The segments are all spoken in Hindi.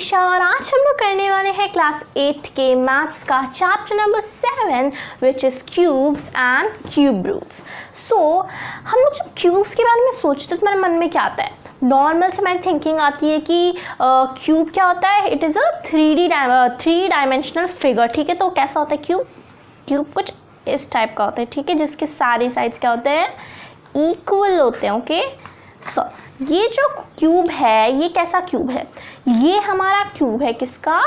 मनीषा और आज हम लोग करने वाले हैं क्लास 8 के मैथ्स का chapter number 7 which is cubes and cube roots. So हम लोग जब क्यूब्स के बारे में सोचते हैं तो मेरे मन में क्या आता है, नॉर्मल से हमारी थिंकिंग आती है कि क्यूब क्या होता है, it is a three dimensional figure. ठीक है, तो कैसा होता है क्यूब? क्यूब कुछ इस टाइप का होता है, ठीक है, जिसके सारे साइड्स क्या होते हैं, इक्वल होते हैं। ओके, सो ये जो क्यूब है ये कैसा क्यूब है, ये हमारा क्यूब है किसका,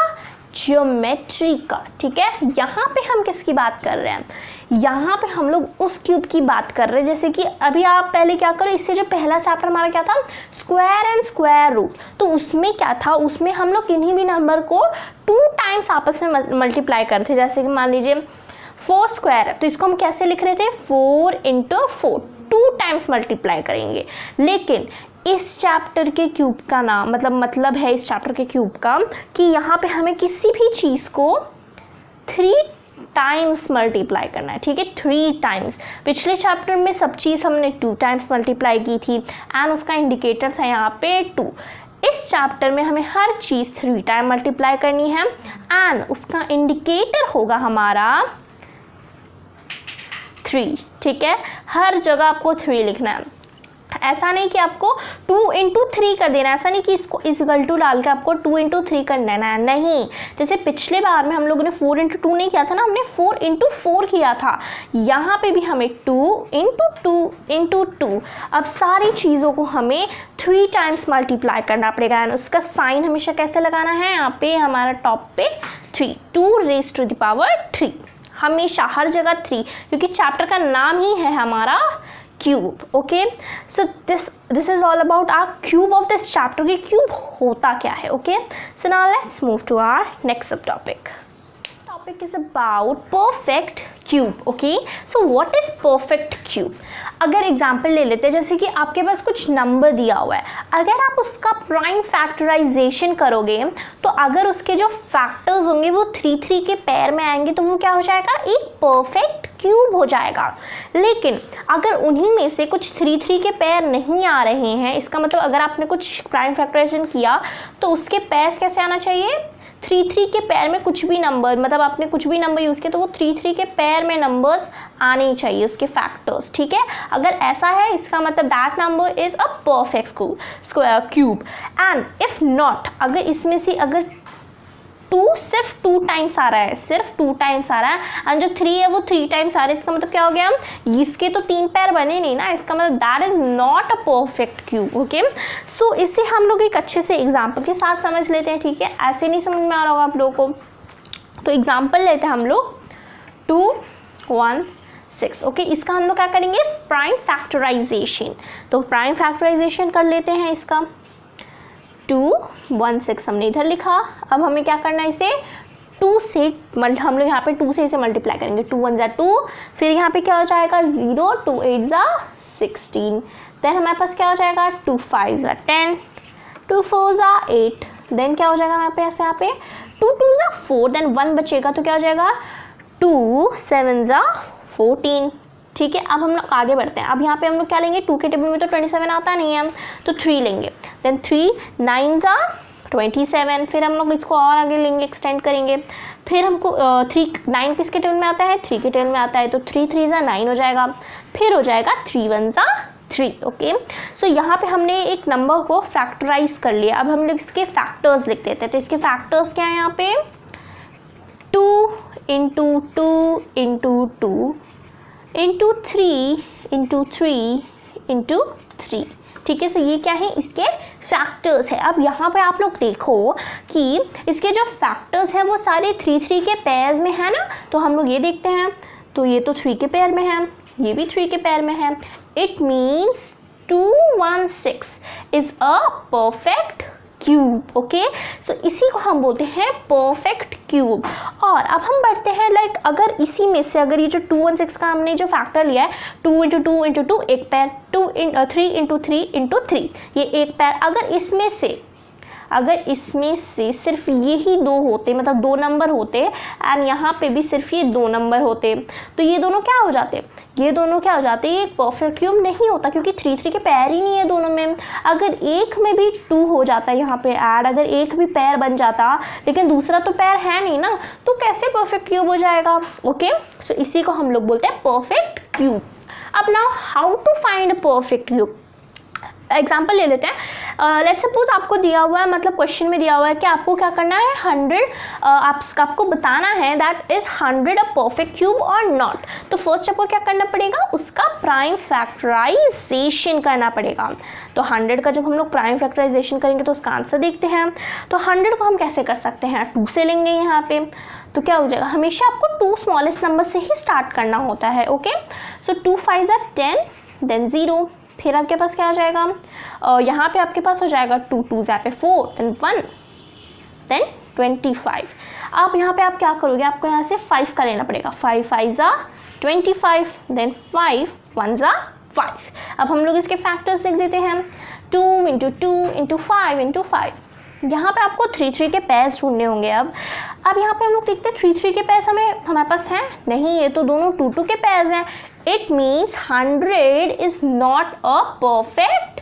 ज्योमेट्री का। ठीक है, यहाँ पे हम किसकी बात कर रहे हैं, यहाँ पे हम लोग उस क्यूब की बात कर रहे हैं। जैसे कि अभी आप पहले क्या करो, इससे जो पहला चैप्टर हमारा क्या था, स्क्वायर एंड स्क्वायर रूट, तो उसमें क्या था, उसमें हम लोग किन्हीं भी नंबर को 2 टाइम्स आपस में मल्टीप्लाई करते। जैसे कि मान लीजिए 4 स्क्वायर है तो इसको हम कैसे लिख रहे थे, 4 × 4, 2 टाइम्स मल्टीप्लाई करेंगे। लेकिन इस चैप्टर के क्यूब का नाम मतलब है इस चैप्टर के क्यूब का कि यहाँ पे हमें किसी भी चीज़ को 3 टाइम्स मल्टीप्लाई करना है। ठीक है, 3 टाइम्स। पिछले चैप्टर में सब चीज़ हमने 2 टाइम्स मल्टीप्लाई की थी एंड उसका इंडिकेटर था यहाँ पे 2। इस चैप्टर में हमें हर चीज़ 3 टाइम मल्टीप्लाई करनी है एंड उसका इंडिकेटर होगा हमारा 3। ठीक है, हर जगह आपको 3 लिखना है। ऐसा नहीं कि आपको 2 × 3 कर देना है, ऐसा नहीं कि इसको इक्वल टू डाल के आपको 2 × 3 कर देना है, नहीं। जैसे पिछले बार में हम लोगों ने 4 × 2 नहीं किया था ना, हमने 4 × 4 किया था। यहाँ पे भी हमें 2 × 2 × 2। अब सारी चीज़ों को हमें 3 टाइम्स मल्टीप्लाई करना पड़ेगा एंड उसका साइन हमेशा कैसे लगाना है, यहाँ पे हमारा टॉप पे 3, 2⁻³ हमेशा हर जगह 3, क्योंकि चैप्टर का नाम ही है हमारा cube. Okay, so this is all about our cube of this chapter कि क्यूब होता क्या है। Okay, so now let's move to our next सब topic. Topic is about perfect cube. Okay, so what is perfect cube? अगर एग्जाम्पल ले लेते हैं, जैसे कि आपके पास कुछ नंबर दिया हुआ है, अगर आप उसका प्राइम फैक्टराइजेशन करोगे तो अगर उसके जो फैक्टर्स होंगे वो 3 के पेयर में आएंगे तो वो क्या हो जाएगा, एक परफेक्ट क्यूब हो जाएगा। लेकिन अगर उन्हीं में से कुछ 3 के पेयर नहीं आ रहे हैं, इसका मतलब अगर आपने कुछ प्राइम फैक्टराइजेशन किया तो उसके पेयर्स कैसे आना चाहिए, 3 के पेयर में कुछ भी नंबर, मतलब आपने कुछ भी नंबर यूज़ किया तो वो 3 के पेयर में नंबर्स आने चाहिए उसके फैक्टर्स। ठीक है, अगर ऐसा है इसका मतलब that number is a perfect cube. And if not, अगर इसमें से अगर 2 सिर्फ 2 टाइम्स आ रहा है, सिर्फ 2 टाइम्स आ रहा है एंड जो 3 है वो 3 टाइम्स आ रहा है, इसका मतलब क्या हो गया, इसके तो 3 पैर बने नहीं ना, इसका मतलब that is not a perfect cube. Okay, so इसे हम लोग एक अच्छे से एग्जाम्पल के साथ समझ लेते हैं। ठीक है, ऐसे नहीं समझ में आ रहा होगा आप लोगों को, तो एग्जाम्पल लेते हैं हम लोग 2, 1, 6। ओके, इसका हम लोग क्या करेंगे, प्राइम फैक्टराइजेशन। तो प्राइम फैक्टराइजेशन कर लेते हैं इसका। 2, 1, 6 हमने इधर लिखा। अब हमें क्या करना है, इसे 2 से हम लोग यहाँ पे 2 से इसे मल्टीप्लाई करेंगे। 2 × 1 = 2, फिर यहाँ पे क्या हो जाएगा 0, 2 × 8 = 16, देन हमारे पास क्या हो जाएगा 2 × 5 = 10, 2 × 4 = 8, देन क्या हो जाएगा हमारे पास यहाँ पे 2 × 2 = 4, देन 1 बचेगा तो क्या हो जाएगा 2 × 7 = 14। ठीक है, अब हम लोग आगे बढ़ते हैं। अब यहाँ पे हम लोग क्या लेंगे, 2 के टेबल में तो 27 आता नहीं है, तो 3 लेंगे, देन 3 × 9 = 27, फिर हम लोग इसको और आगे लेंगे, एक्सटेंड करेंगे। फिर हमको 9 किसके टेबल में आता है, 3 के टेबल में आता है, तो 3 × 3 = 9 हो जाएगा, फिर हो जाएगा 3 × 1 = 3। ओके, सो यहाँ पे हमने एक नंबर को फैक्टराइज कर लिया। अब हम लोग इसके फैक्टर्स लिख देते हैं। तो इसके फैक्टर्स क्या है यहाँ पे, 2 × 2 × 2 × 3 × 3 × 3। ठीक है, सो ये क्या है, इसके फैक्टर्स है। अब यहाँ पे आप लोग देखो कि इसके जो फैक्टर्स हैं वो सारे 3 के पेयर्स में है ना, तो हम लोग ये देखते हैं, तो ये तो 3 के पेयर में है, ये भी 3 के पेयर में है। It means 216 is a perfect cube. Okay, so इसी को हम बोलते हैं परफेक्ट क्यूब। और अब हम बढ़ते हैं, लाइक अगर इसी में से अगर ये जो 216 का हमने जो फैक्टर लिया है, 2 × 2 × 2 एक पैर, 3 × 3 × 3 × 3 ये एक पैर, अगर इसमें से अगर इसमें से सिर्फ यही 2 होते, मतलब 2 नंबर होते एंड यहाँ पे भी सिर्फ ये 2 नंबर होते, तो ये दोनों क्या हो जाते, ये दोनों क्या हो जाते, ये एक परफेक्ट क्यूब नहीं होता क्योंकि 3 3 के पैर ही नहीं है दोनों में। अगर एक में भी 2 हो जाता है यहाँ पे ऐड, अगर एक भी पैर बन जाता लेकिन दूसरा तो पैर है नहीं ना, तो कैसे परफेक्ट क्यूब हो जाएगा। ओके, सो इसी को हम लोग बोलते हैं परफेक्ट क्यूब। अब now how to find a perfect cube, example ले लेते हैं। लेट्स सपोज आपको दिया हुआ है, मतलब क्वेश्चन में दिया हुआ है कि आपको क्या करना है, 100 आपको बताना है that is 100 a perfect cube और नॉट। तो फर्स्ट आपको क्या करना पड़ेगा, उसका प्राइम फैक्टराइजेशन करना पड़ेगा। तो 100 का जब हम लोग प्राइम फैक्टराइजेशन करेंगे तो उसका आंसर देखते हैं। तो 100 को हम कैसे कर सकते हैं, 2 से लेंगे यहाँ पे, तो क्या हो जाएगा, हमेशा आपको 2 स्मॉलेस्ट नंबर से ही स्टार्ट करना होता है। ओके, सो 2 5 are 10, देन 0, फिर आपके पास क्या आ जाएगा, यहाँ पे आपके पास हो जाएगा 2 2 पे 4, देन 1, देन 25। आप यहाँ पे आप क्या करोगे, आपको यहाँ से 5 का लेना पड़ेगा, 5 5 are 25, देन 5 1 are 5। अब हम लोग इसके फैक्टर्स लिख देते हैं, 2 × 2 × 5 × 5। यहाँ पे आपको 3 3 के पैर्स ढूंढने होंगे। अब यहाँ पे हम लोग देखते हैं 3 3 के पैर्स हमारे पास हैं नहीं, ये तो दोनों 2 2 के पैर्स हैं। It means 100 is not a perfect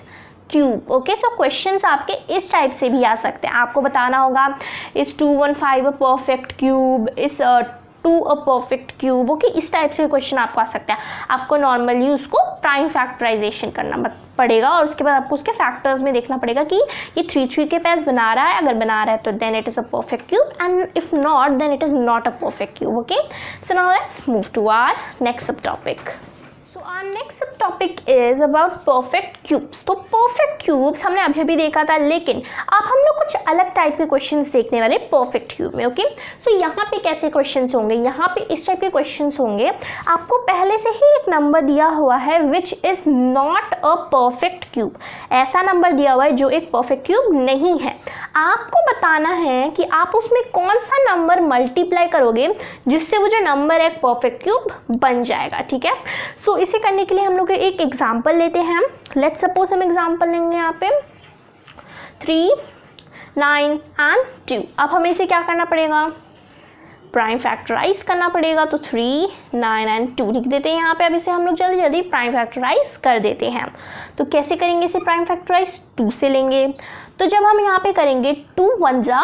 cube. Okay, so questions आपके इस टाइप से भी आ सकते हैं। आपको बताना होगा is 215 a perfect cube, is 2 a perfect cube. Okay, इस टाइप से क्वेश्चन आपको आ सकता है। आपको नॉर्मली उसको प्राइम फैक्टराइजेशन करना पड़ेगा और उसके बाद आपको उसके फैक्टर्स में देखना पड़ेगा कि ये 3 3 के पैर्स बना रहा है, अगर बना रहा है तो then it is a perfect cube and if not then it is not a perfect cube. Okay, so now let's move to our next सब topic. So our next subtopic is about perfect cubes। तो perfect cubes हमने अभी देखा था, लेकिन अब हम लोग कुछ अलग टाइप के क्वेश्चंस देखने वाले perfect cube में। ओके, सो यहाँ पे कैसे क्वेश्चंस होंगे, यहाँ पे इस टाइप के क्वेश्चंस होंगे। आपको पहले से ही एक नंबर दिया हुआ है which is not a perfect cube, ऐसा नंबर दिया हुआ है जो एक परफेक्ट क्यूब नहीं है। आपको बताना है कि आप उसमें कौन सा नंबर मल्टीप्लाई करोगे जिससे वो जो नंबर एक परफेक्ट क्यूब बन जाएगा। ठीक है, सो इसे करने के लिए हम लोग एक एग्जांपल लेते हैं। लेट्स सपोज हम एग्जांपल लेंगे यहाँ पे 3 9 and 2। अब हमें इसे क्या करना पड़ेगा, प्राइम फैक्टराइज करना पड़ेगा। तो 3 9 and 2 लिख देते हैं यहाँ पे। अब इसे हम लोग जल्दी जल्दी प्राइम फैक्टराइज कर देते हैं। तो कैसे करेंगे इसे प्राइम फैक्टराइज, 2 से लेंगे। तो जब हम यहाँ पे करेंगे 2 1 जा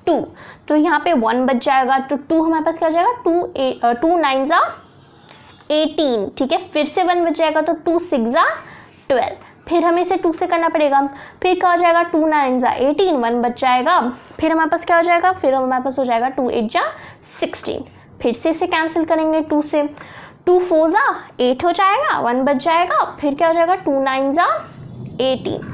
2, तो यहाँ पे 1 बच जाएगा, तो 2 हमारे पास क्या हो जाएगा, 2 9 जा 18। ठीक है, फिर से 1 बच जाएगा, तो 2 6 जा 12। फिर हमें इसे 2 से करना पड़ेगा, फिर क्या हो जाएगा, 2 9 जा 18, 1 बच जाएगा। फिर हमारे पास क्या हो जाएगा, फिर हमारे पास हो जाएगा 2 8 जा 16। फिर से इसे कैंसिल करेंगे 2 से, 2 4 जा 8 हो जाएगा, 1 बच जाएगा। फिर क्या हो जाएगा, 2 9 जा 18।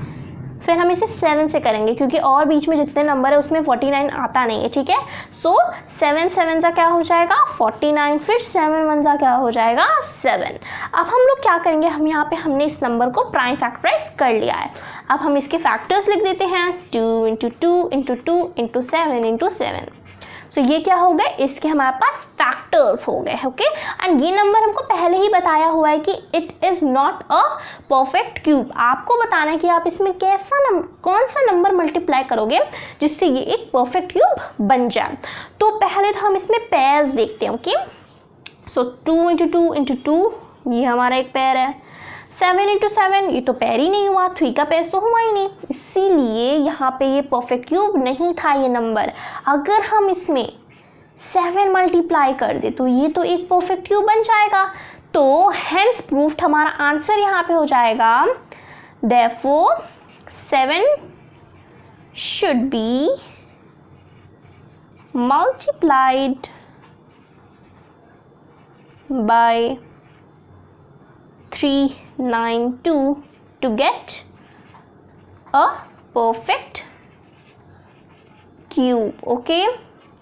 फिर हम इसे 7 से करेंगे क्योंकि और बीच में जितने नंबर है उसमें 49 आता नहीं है। ठीक है, सो 7 7 जा क्या हो जाएगा, 49। फिर 7 1 जा क्या हो जाएगा, 7। अब हम लोग क्या करेंगे, हम यहाँ पे हमने इस नंबर को प्राइम फैक्टराइज कर लिया है। अब हम इसके फैक्टर्स लिख देते हैं, 2 × 2 × 2 × 7 × 7। सो ये क्या हो गए, इसके हमारे पास फैक्टर्स हो गए। ओके, एंड ये नंबर हमको पहले ही बताया हुआ है कि it is not a perfect cube. आपको बताना है कि आप इसमें कौन सा नंबर मल्टीप्लाई करोगे जिससे ये एक परफेक्ट क्यूब बन जाए। तो पहले तो हम इसमें पेयर्स देखते हैं। ओके, सो 2 × 2 × 2 ये हमारा एक पेयर है, 7 × 7 ये तो पेयर ही नहीं हुआ, 3 का पेयर तो हुआ ही नहीं, इसीलिए यहाँ पे ये परफेक्ट क्यूब नहीं था ये नंबर। अगर हम इसमें 7 मल्टीप्लाई कर दे तो ये तो एक परफेक्ट क्यूब बन जाएगा। तो हेंस प्रूफ्ड हमारा आंसर यहाँ पे हो जाएगा, therefore 7 should be multiplied by 392 to get a perfect cube। Okay,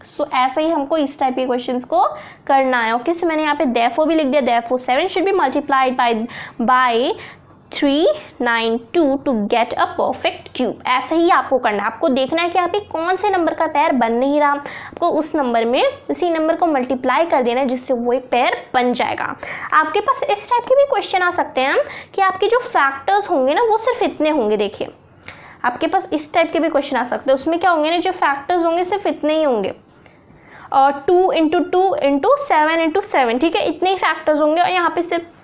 so ऐसे ही हमको इस टाइप के क्वेश्चंस को करना है। ओके, सो मैंने यहाँ पे therefore भी लिख दिया, therefore 7 should be multiplied by 392 to get a perfect cube। ऐसे ही आपको करना है। आपको देखना है कि यहाँ पे कौन से नंबर का पेयर बन नहीं रहा, आपको उस नंबर में उसी नंबर को मल्टीप्लाई कर देना है जिससे वो एक पेयर बन जाएगा। आपके पास इस टाइप के भी क्वेश्चन आ सकते हैं कि आपके जो फैक्टर्स होंगे ना वो सिर्फ इतने होंगे। देखिए, आपके पास इस टाइप के भी क्वेश्चन आ सकते हैं। उसमें क्या होंगे ना, जो फैक्टर्स होंगे सिर्फ इतने ही होंगे, और 2 इंटू 2 इंटू 7 इंटू 7, ठीक है, इतने ही फैक्टर्स होंगे। और यहाँ पे सिर्फ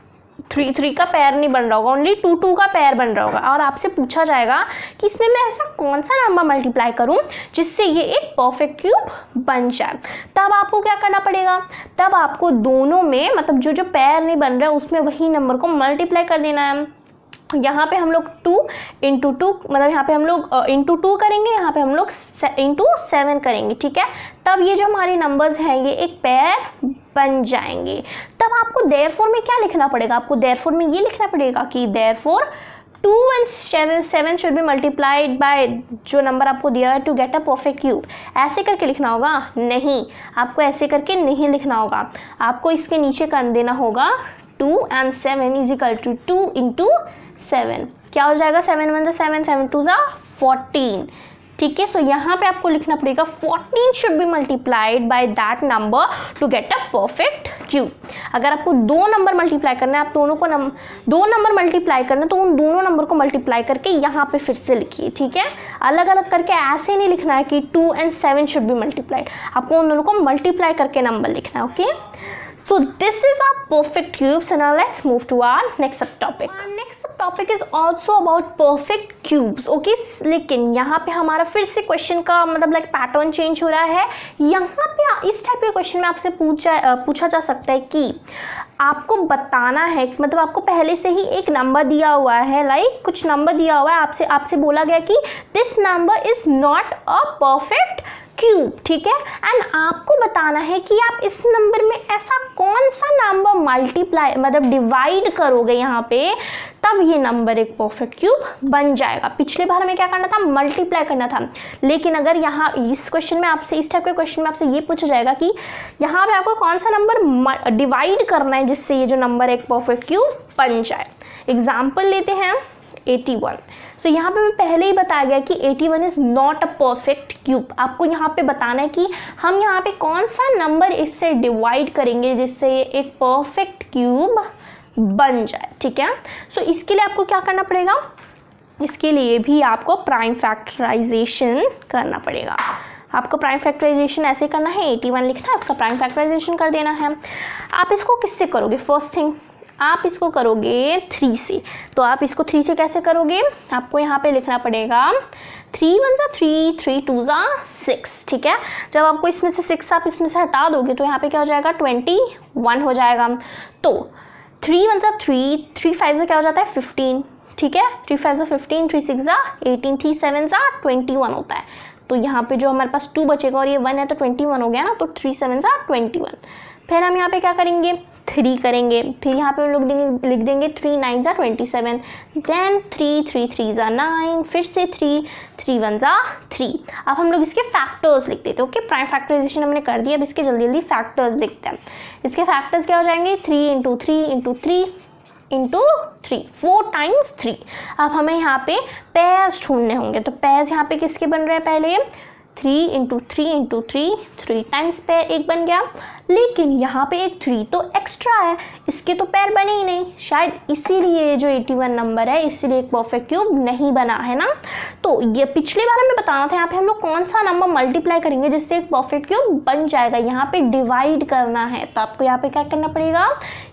3 का पेयर नहीं बन रहा होगा, ओनली 2 का पेयर बन रहा होगा। और आपसे पूछा जाएगा कि इसमें मैं ऐसा कौन सा नंबर मल्टीप्लाई करूं जिससे ये एक परफेक्ट क्यूब बन जाए। तब आपको क्या करना पड़ेगा, तब आपको दोनों में मतलब जो जो पेयर नहीं बन रहा है उसमें वही नंबर को मल्टीप्लाई कर देना है। यहाँ पे हम लोग 2 इंटू 2 मतलब यहाँ पे हम लोग इंटू 2 करेंगे, यहाँ पे हम लोग इंटू 7 करेंगे, ठीक है। तब ये जो हमारे नंबर्स हैं ये एक पेयर बन जाएंगे। तब आपको देयरफॉर में क्या लिखना पड़ेगा, आपको देयरफॉर में ये लिखना पड़ेगा कि therefore 2 and 7 should be multiplied by जो नंबर आपको दिया है to get a perfect cube. ऐसे करके लिखना होगा? नहीं, आपको ऐसे करके नहीं लिखना होगा। आपको इसके नीचे कर देना होगा 2 and 7 is equal to 2 into 7। क्या हो जाएगा? 7 1 7, 7 2 14, ठीक है। सो यहाँ पे आपको लिखना पड़ेगा 14 should be multiplied by that number to get a perfect cube. अगर आपको दो नंबर मल्टीप्लाई करना है, आप दोनों को दो नंबर मल्टीप्लाई करना है, तो उन दोनों नंबर को मल्टीप्लाई करके यहाँ पे फिर से लिखिए, ठीक है। अलग अलग करके ऐसे नहीं लिखना है कि 2 and 7 शुड बी मल्टीप्लाइड, आपको उन दोनों को मल्टीप्लाई करके नंबर लिखना है, okay. So this is our perfect cubes, and now let's move to our next subtopic. Our next subtopic is also about perfect cubes, okay? लेकिन यहाँ पे हमारा फिर से क्वेश्चन का मतलब लाइक पैटर्न चेंज हो रहा है। यहाँ पे इस टाइप के क्वेश्चन में आपसे पूछा जा सकता है कि आपको बताना है, मतलब आपको पहले से ही एक नंबर दिया हुआ है, लाइक कुछ नंबर दिया हुआ है, आपसे बोला गया कि this number is not a perfect cube, ठीक है। एंड आपको बताना है कि आप इस नंबर में ऐसा कौन सा नंबर मल्टीप्लाई मतलब डिवाइड करोगे यहाँ पे, तब ये नंबर एक परफेक्ट क्यूब बन जाएगा। पिछले बार हमें क्या करना था? मल्टीप्लाई करना था। लेकिन अगर यहाँ इस क्वेश्चन में आपसे, इस टाइप के क्वेश्चन में आपसे ये पूछा जाएगा कि यहाँ पे आपको कौन सा नंबर डिवाइड करना है जिससे ये जो नंबर एक परफेक्ट क्यूब बन जाए। एग्जाम्पल लेते हैं 81। सो यहाँ पे मैं पहले ही बताया गया कि 81 is not a perfect cube. आपको यहाँ पे बताना है कि हम यहाँ पे कौन सा नंबर इससे डिवाइड करेंगे जिससे ये एक परफेक्ट क्यूब बन जाए, ठीक है। सो इसके लिए आपको क्या करना पड़ेगा? इसके लिए भी आपको प्राइम फैक्टराइजेशन करना पड़ेगा। आपको प्राइम फैक्टराइजेशन ऐसे करना है, 81 लिखना है, उसका प्राइम फैक्टराइजेशन कर देना है। आप इसको किससे करोगे? फर्स्ट थिंग आप इसको करोगे 3 से। तो आप इसको 3 से कैसे करोगे? आपको यहाँ पे लिखना पड़ेगा 3 1 3, 3 2 6, ठीक है। जब आपको इसमें से 6 आप इसमें से हटा दोगे तो यहाँ पे क्या हो जाएगा? 21 हो जाएगा। तो 3 1 3, 3 5 क्या हो जाता है? 15, ठीक है। 3 5 15, 3 6 18, 3 7 21 होता है। तो यहाँ पे जो हमारे पास 2 बचेगा और ये 1 है तो 21 हो गया ना, तो 3 7 21। फिर हम यहाँ पे क्या करेंगे? 3 करेंगे। फिर यहाँ पे हम लोग लिख देंगे 3 9 27, देन 3 3 3 9, फिर से 3 3 1 3। अब हम लोग इसके फैक्टर्स लिख देते हैं, ओके। प्राइम फैक्टराइजेशन हमने कर दिया, अब इसके जल्दी जल्दी फैक्टर्स लिखते हैं। इसके फैक्टर्स क्या हो जाएंगे? 3 इंटू 3 इंटू 3 इंटू 3, 4 टाइम्स 3। अब हमें यहाँ पे पेयर्स ढूंढने होंगे, तो पेयर्स यहाँ पे किसके बन रहे हैं? पहले 3 इंटू 3 इंटू 3 टाइम्स पेयर एक बन गया। लेकिन यहाँ पे एक 3 तो एक्स्ट्रा है, इसके तो पेयर बने ही नहीं, शायद इसीलिए जो 81 नंबर है इसीलिए एक परफेक्ट क्यूब नहीं बना है ना। तो ये पिछले बार हमें बताना था यहाँ पे हम लोग कौन सा नंबर मल्टीप्लाई करेंगे जिससे एक परफेक्ट क्यूब बन जाएगा। यहाँ पे डिवाइड करना है, तो आपको यहाँ पे क्या करना पड़ेगा?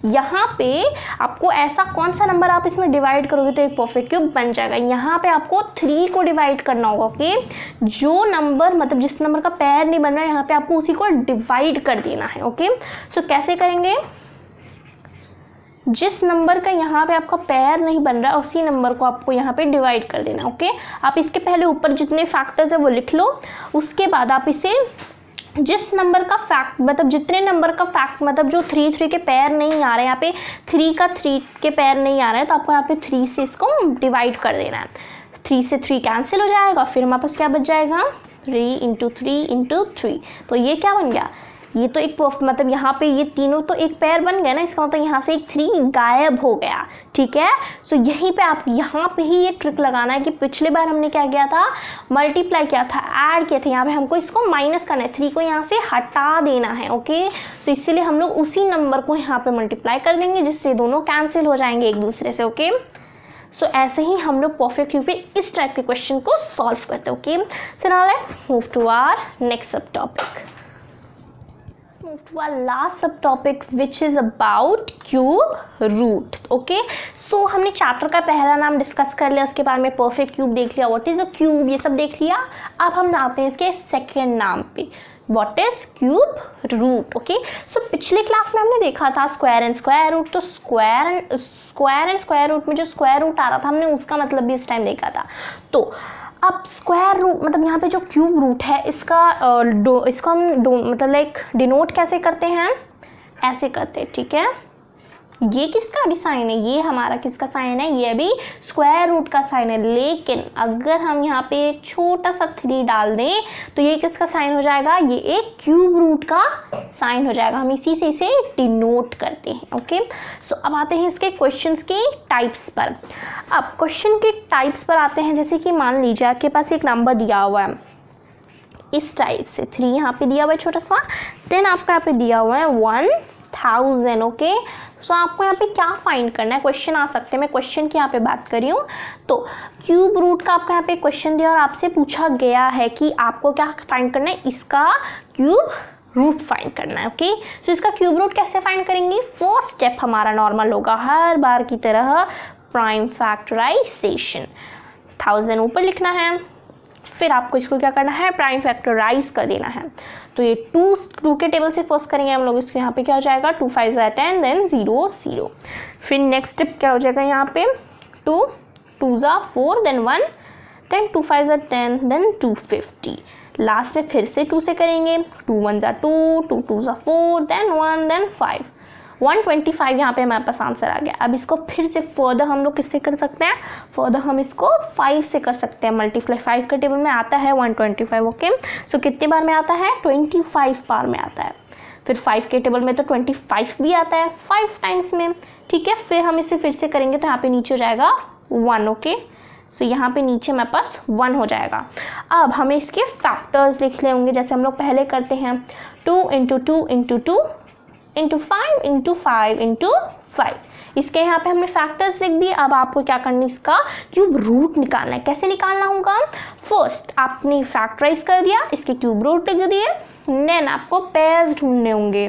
यहाँ पे आपको ऐसा कौन सा नंबर आप इसमें डिवाइड करोगे तो एक परफेक्ट क्यूब बन जाएगा। यहाँ पे आपको 3 को डिवाइड करना होगा, ओके। जो नंबर मतलब जिस नंबर का पेयर नहीं बन रहा है यहाँ पे आपको उसी को डिवाइड कर देना है, ओके। सो कैसे करेंगे? जिस नंबर का यहाँ पे आपका पेयर नहीं बन रहा उसी नंबर को आपको यहाँ पे डिवाइड कर देना, ओके। आप इसके पहले ऊपर जितने फैक्टर्स है वो लिख लो, उसके बाद आप इसे जिस नंबर का फैक्ट मतलब जितने नंबर का फैक्ट मतलब जो 3 3 के पेयर नहीं आ रहे, यहाँ पे 3 का 3 के पेयर नहीं आ रहा है, तो आपको यहाँ पे 3 से इसको डिवाइड कर देना है। 3 से 3 कैंसिल हो जाएगा, फिर हमारे पास क्या बच जाएगा? 3 इंटू 3 इंटू 3। तो ये क्या बन गया? ये तो एक मतलब यहाँ पे ये तीनों तो एक पेयर बन गया ना, इसका मतलब यहाँ से एक 3 गायब हो गया, ठीक है। सो यहीं पे आप यहाँ पे ही ये ट्रिक लगाना है कि पिछले बार हमने क्या किया था? मल्टीप्लाई किया था, ऐड किया था। यहाँ पे हमको इसको माइनस करना है, 3 को यहाँ से हटा देना है, ओके। सो इसीलिए हम लोग उसी नंबर को यहाँ पे मल्टीप्लाई कर देंगे जिससे दोनों कैंसिल हो जाएंगे एक दूसरे से, ओके। सो ऐसे ही हम लोग परफेक्ट क्यूब पे इस टाइप के क्वेश्चन को सॉल्व करते हैं। Okay, so now let's move to our next सब topic. Move to our last subtopic which is about cube root. Okay, so हमने चैप्टर का पहला नाम डिस्कस कर लिया, उसके बाद में परफेक्ट क्यूब देख लिया, व्हाट इज अ क्यूब, ये सब देख लिया। अब हम आते हैं इसके सेकेंड नाम पे, what is cube root. Okay, so पिछले क्लास में हमने देखा था स्क्वायर एंड स्क्वायर रूट, तो स्क्वायर एंड स्क्वायर रूट में जो स्क्वायर रूट आ रहा था हमने उसका मतलब भी उस टाइम देखा था। तो अब स्क्वायर रूट मतलब यहाँ पे जो क्यूब रूट है इसका इसको हम मतलब लाइक डिनोट कैसे करते हैं, ऐसे करते हैं। ठीक है, ये किसका भी साइन है, ये हमारा किसका साइन है, ये भी स्क्वायर रूट का साइन है। लेकिन अगर हम यहाँ पे एक छोटा सा 3 डाल दें तो ये किसका साइन हो जाएगा, ये एक क्यूब रूट का साइन हो जाएगा। हम इसी से इसे डिनोट करते हैं। ओके, सो अब आते हैं इसके क्वेश्चंस के टाइप्स पर। अब क्वेश्चन के टाइप्स पर आते हैं, जैसे कि मान लीजिए आपके पास एक नंबर दिया हुआ है इस टाइप से, 3 यहाँ पे दिया हुआ है छोटा सा, 10 आपका यहाँ पे दिया हुआ है 1000। ओके, सो आपको यहाँ पे क्या फाइंड करना है, क्वेश्चन आ सकते हैं, मैं क्वेश्चन की यहाँ पे बात कर रही हूँ। तो क्यूब रूट का आपका यहाँ पे क्वेश्चन दिया और आपसे पूछा गया है कि आपको क्या फाइंड करना है, इसका क्यूब रूट फाइंड करना है। ओके, सो इसका क्यूब रूट कैसे फाइंड करेंगे, फर्स्ट स्टेप हमारा नॉर्मल होगा हर बार की तरह प्राइम फैक्टराइजेशन। 1000 ऊपर लिखना है, फिर आपको इसको क्या करना है, प्राइम फैक्टराइज कर देना है। तो ये 2 के टेबल से फर्स्ट करेंगे हम लोग, इसको यहाँ पे क्या हो जाएगा 2 5 10 देन 0 0। फिर नेक्स्ट स्टेप क्या हो जाएगा यहाँ पे 2 2 4 देन 1 देन 2 5 10 देन 250। लास्ट में फिर से 2 से करेंगे, 2 1 2 2 2 4 देन 1 देन 5 125 यहाँ पे हमारे पास आंसर आ गया। अब इसको फिर से फर्दर हम लोग किससे कर सकते हैं, फर्दर हम इसको 5 से कर सकते हैं मल्टीप्लाई। 5 के टेबल में आता है 125। ओके, सो कितने बार में आता है, 25 बार में आता है। फिर 5 के टेबल में तो 25 भी आता है 5 टाइम्स में। ठीक है, फिर हम इसे फिर से करेंगे तो यहाँ पे नीचे हो जाएगा 1। ओके, सो यहाँ पे नीचे मेरे पास 1 हो जाएगा। अब हमें इसके फैक्टर्स लिख ले होंगे, जैसे हम लोग पहले करते हैं 2 × 2 × 2 × 5 × 5 × 5। इसके यहाँ पे हमने फैक्टर्स लिख दिए। अब आपको क्या करना है, इसका क्यूब रूट निकालना है। कैसे निकालना होगा, फर्स्ट आपने फैक्टराइज कर दिया, इसके क्यूब रूट लिख दिए, देन आपको पेयर्स ढूंढने होंगे।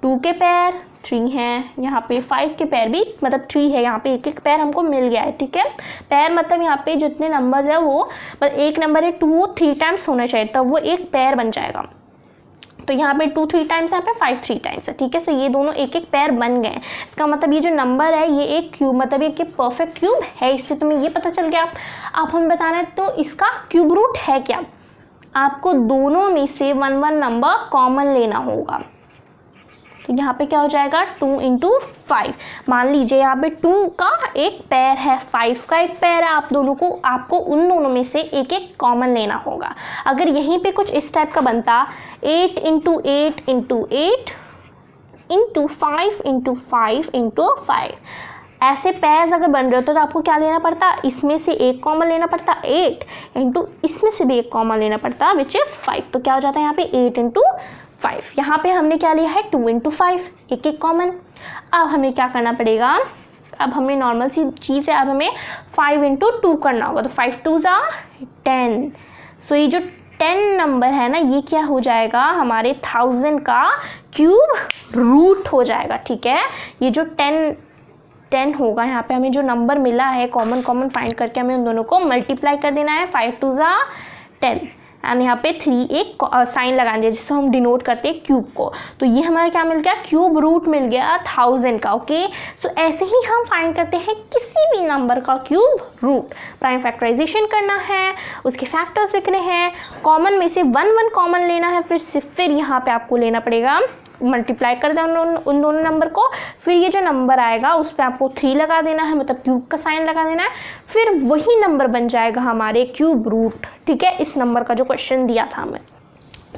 2 के पेयर 3 हैं, यहाँ पे 5 के पेयर भी मतलब 3 है, यहाँ पे एक पेयर हमको मिल गया है। ठीक है, पेयर मतलब यहाँ पे जितने नंबर्स है वो एक नंबर है 2 वो 3 टाइम्स होना चाहिए, तब वो एक पेयर बन जाएगा। तो यहाँ पे 2 3 टाइम्स, यहाँ पे 5 3 टाइम्स है। ठीक है, सो ये दोनों एक एक पेयर बन गए। इसका मतलब ये जो नंबर है ये एक क्यूब मतलब ये कि परफेक्ट क्यूब है, इससे तुम्हें ये पता चल गया। अब हमें बताना है तो इसका क्यूब रूट है क्या, आपको दोनों में से 1 नंबर कॉमन लेना होगा। तो यहाँ पे क्या हो जाएगा 2 × 5। मान लीजिए यहाँ पे 2 का एक पेयर है, 5 का एक पेयर है, आपको उन दोनों में से एक एक कॉमन लेना होगा। अगर यहीं पे कुछ इस टाइप का बनता 8 × 8 × 8 × 5 × 5 × 5, ऐसे पेयर्स अगर बन रहे होते तो आपको क्या लेना पड़ता, इसमें से एक कॉमन लेना पड़ता 8 × इसमें से भी एक कॉमन लेना पड़ता विच इज़ 5। तो क्या हो जाता है यहाँ पे 8 × 5। यहाँ पे हमने क्या लिया है 2 × 5, एक एक कॉमन। अब हमें क्या करना पड़ेगा, अब हमें नॉर्मल सी चीज़ है, अब हमें 5 × 2 करना होगा। तो 5 2 10। सो ये जो 10 नंबर है ना, ये क्या हो जाएगा, हमारे 1000 का क्यूब रूट हो जाएगा। ठीक है, ये जो 10 होगा, यहाँ पे हमें जो नंबर मिला है कॉमन फाइंड करके हमें उन दोनों को मल्टीप्लाई कर देना है। 5 2 10 एंड यहाँ पे 3 एक साइन लगा दिया जिससे हम डिनोट करते हैं क्यूब को। तो ये हमारा क्या मिल गया, क्यूब रूट मिल गया 1000 का। ओके, सो ऐसे ही हम फाइंड करते हैं किसी भी नंबर का क्यूब रूट। प्राइम फैक्टराइजेशन करना है, उसके फैक्टर्स लिखने हैं, कॉमन में से 1 कॉमन लेना है, फिर यहाँ पे आपको लेना पड़ेगा मल्टीप्लाई कर देना उन दोनों नंबर को, फिर ये जो नंबर आएगा उस पर आपको 3 लगा देना है, मतलब क्यूब का साइन लगा देना है, फिर वही नंबर बन जाएगा हमारे क्यूब रूट। ठीक है, इस नंबर का जो क्वेश्चन दिया था हमें।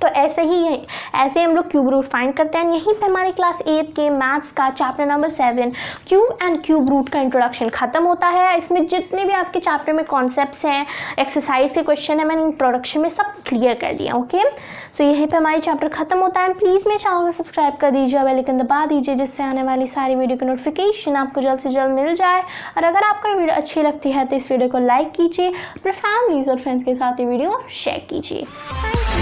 तो ऐसे हम लोग क्यूब रूट फाइंड करते हैं। यहीं पे हमारे क्लास 8 के मैथ्स का chapter number 7 cube and cube root का इंट्रोडक्शन खत्म होता है। इसमें जितने भी आपके चैप्टर में कॉन्सेप्ट्स हैं, एक्सरसाइज के क्वेश्चन है, मैंने इंट्रोडक्शन में सब क्लियर कर दिया। ओके, सो यहीं पे हमारी चैप्टर खत्म होता है। प्लीज़ मेरे चैनल को सब्सक्राइब कर दीजिए, बेल आइकन दबा दीजिए, जिससे आने वाली सारी वीडियो की नोटिफिकेशन आपको जल्द से जल्द मिल जाए। और अगर आपको ये वीडियो अच्छी लगती है तो इस वीडियो को लाइक कीजिए, अपने फैमिलीज और फ्रेंड्स के साथ ये वीडियो शेयर कीजिए। Thank you.